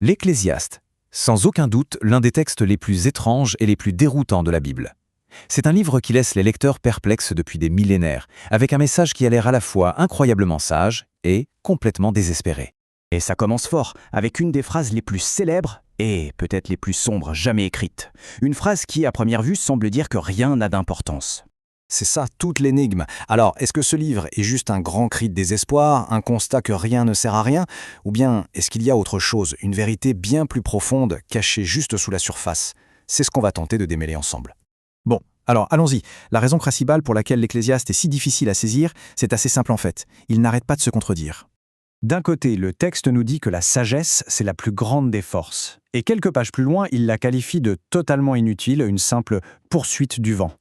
L'Ecclésiaste, sans aucun doute l'un des textes les plus étranges et les plus déroutants de la Bible. C'est un livre qui laisse les lecteurs perplexes depuis des millénaires, avec un message qui a l'air à la fois incroyablement sage et complètement désespéré. Et ça commence fort, avec une des phrases les plus célèbres et peut-être les plus sombres jamais écrites. Une phrase qui, à première vue, semble dire que rien n'a d'importance. C'est ça toute l'énigme. Alors, est-ce que ce livre est juste un grand cri de désespoir, un constat que rien ne sert à rien? Ou bien est-ce qu'il y a autre chose, une vérité bien plus profonde, cachée juste sous la surface? C'est ce qu'on va tenter de démêler ensemble. Bon, alors allons-y. La raison principale pour laquelle l'Ecclésiaste est si difficile à saisir, c'est assez simple en fait. Il n'arrête pas de se contredire. D'un côté, le texte nous dit que la sagesse, c'est la plus grande des forces. Et quelques pages plus loin, il la qualifie de totalement inutile, une simple poursuite du vent.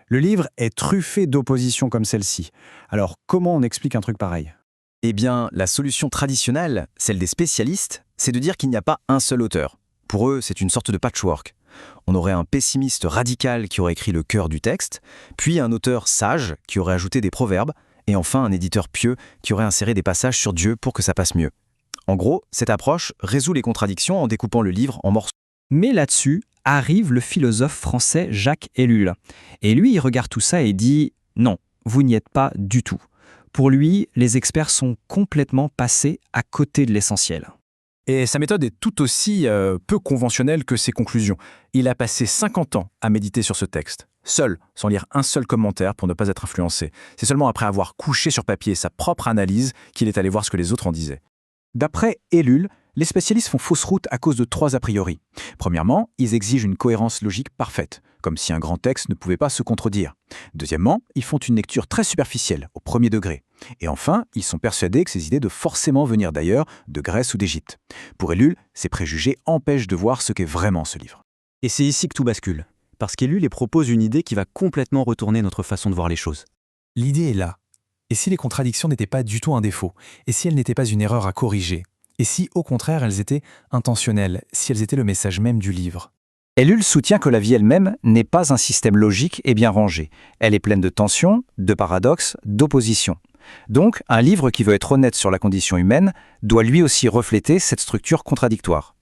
Le livre est truffé d'oppositions comme celle-ci. Alors, comment on explique un truc pareil? Eh bien, la solution traditionnelle, celle des spécialistes, c'est de dire qu'il n'y a pas un seul auteur. Pour eux, c'est une sorte de patchwork. On aurait un pessimiste radical qui aurait écrit le cœur du texte, puis un auteur sage qui aurait ajouté des proverbes, et enfin un éditeur pieux qui aurait inséré des passages sur Dieu pour que ça passe mieux. En gros, cette approche résout les contradictions en découpant le livre en morceaux. Mais là-dessus arrive le philosophe français Jacques Ellul. Et lui, il regarde tout ça et dit « Non, vous n'y êtes pas du tout ». Pour lui, les experts sont complètement passés à côté de l'essentiel. Et sa méthode est tout aussi peu conventionnelle que ses conclusions. Il a passé 50 ans à méditer sur ce texte, seul, sans lire un seul commentaire pour ne pas être influencé. C'est seulement après avoir couché sur papier sa propre analyse qu'il est allé voir ce que les autres en disaient. D'après Ellul, les spécialistes font fausse route à cause de 3 a priori. Premièrement, ils exigent une cohérence logique parfaite, comme si un grand texte ne pouvait pas se contredire. Deuxièmement, ils font une lecture très superficielle, au premier degré. Et enfin, ils sont persuadés que ces idées doivent forcément venir d'ailleurs, de Grèce ou d'Égypte. Pour Ellul, ces préjugés empêchent de voir ce qu'est vraiment ce livre. Et c'est ici que tout bascule, parce qu'Ellul les propose une idée qui va complètement retourner notre façon de voir les choses. L'idée est là. Et si les contradictions n'étaient pas du tout un défaut? Et si elles n'étaient pas une erreur à corriger? Et si, au contraire, elles étaient intentionnelles, si elles étaient le message même du livre? Ellul soutient que la vie elle-même n'est pas un système logique et bien rangé. Elle est pleine de tensions, de paradoxes, d'oppositions. Donc, un livre qui veut être honnête sur la condition humaine doit lui aussi refléter cette structure contradictoire.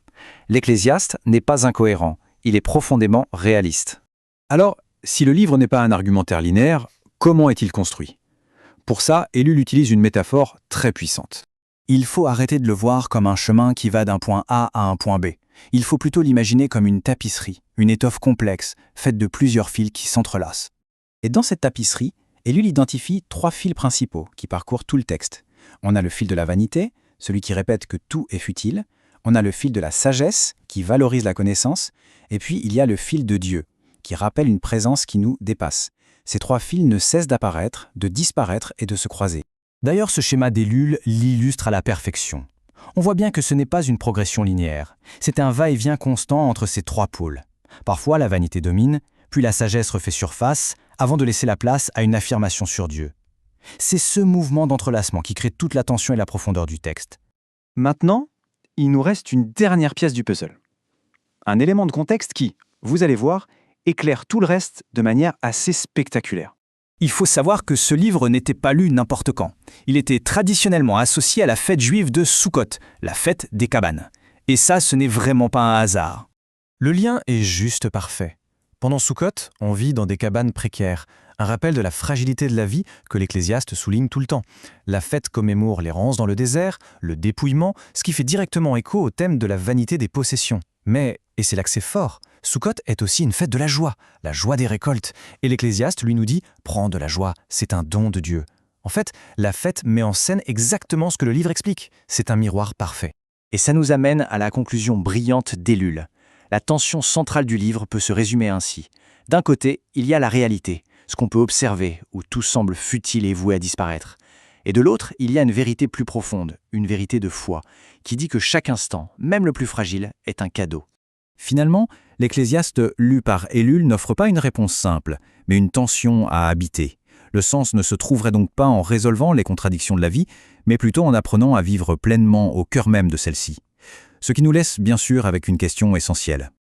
L'Ecclésiaste n'est pas incohérent, il est profondément réaliste. Alors, si le livre n'est pas un argumentaire linéaire, comment est-il construit? Pour ça, Ellul utilise une métaphore très puissante. Il faut arrêter de le voir comme un chemin qui va d'un point A à un point B. Il faut plutôt l'imaginer comme une tapisserie, une étoffe complexe, faite de plusieurs fils qui s'entrelacent. Et dans cette tapisserie, Ellul identifie 3 fils principaux qui parcourent tout le texte. On a le fil de la vanité, celui qui répète que tout est futile. On a le fil de la sagesse, qui valorise la connaissance. Et puis, il y a le fil de Dieu, qui rappelle une présence qui nous dépasse. Ces 3 fils ne cessent d'apparaître, de disparaître et de se croiser. D'ailleurs, ce schéma d'Ellul l'illustre à la perfection. On voit bien que ce n'est pas une progression linéaire. C'est un va-et-vient constant entre ces 3 pôles. Parfois, la vanité domine, puis la sagesse refait surface, avant de laisser la place à une affirmation sur Dieu. C'est ce mouvement d'entrelacement qui crée toute la tension et la profondeur du texte. Maintenant, il nous reste une dernière pièce du puzzle. Un élément de contexte qui, vous allez voir, éclaire tout le reste de manière assez spectaculaire. Il faut savoir que ce livre n'était pas lu n'importe quand. Il était traditionnellement associé à la fête juive de Soukhot, la fête des cabanes. Et ça, ce n'est vraiment pas un hasard. Le lien est juste parfait. Pendant Soukhot, on vit dans des cabanes précaires, un rappel de la fragilité de la vie que l'Ecclésiaste souligne tout le temps. La fête commémore l'errance dans le désert, le dépouillement, ce qui fait directement écho au thème de la vanité des possessions. Mais, et c'est là que c'est fort, Soukhot est aussi une fête de la joie des récoltes. Et l'Ecclésiaste lui nous dit « Prends de la joie, c'est un don de Dieu ». En fait, la fête met en scène exactement ce que le livre explique. C'est un miroir parfait. Et ça nous amène à la conclusion brillante d'Ellul. La tension centrale du livre peut se résumer ainsi. D'un côté, il y a la réalité, ce qu'on peut observer, où tout semble futile et voué à disparaître. Et de l'autre, il y a une vérité plus profonde, une vérité de foi, qui dit que chaque instant, même le plus fragile, est un cadeau. Finalement, l'Ecclésiaste lu par Ellul n'offre pas une réponse simple, mais une tension à habiter. Le sens ne se trouverait donc pas en résolvant les contradictions de la vie, mais plutôt en apprenant à vivre pleinement au cœur même de celle-ci. Ce qui nous laisse bien sûr avec une question essentielle.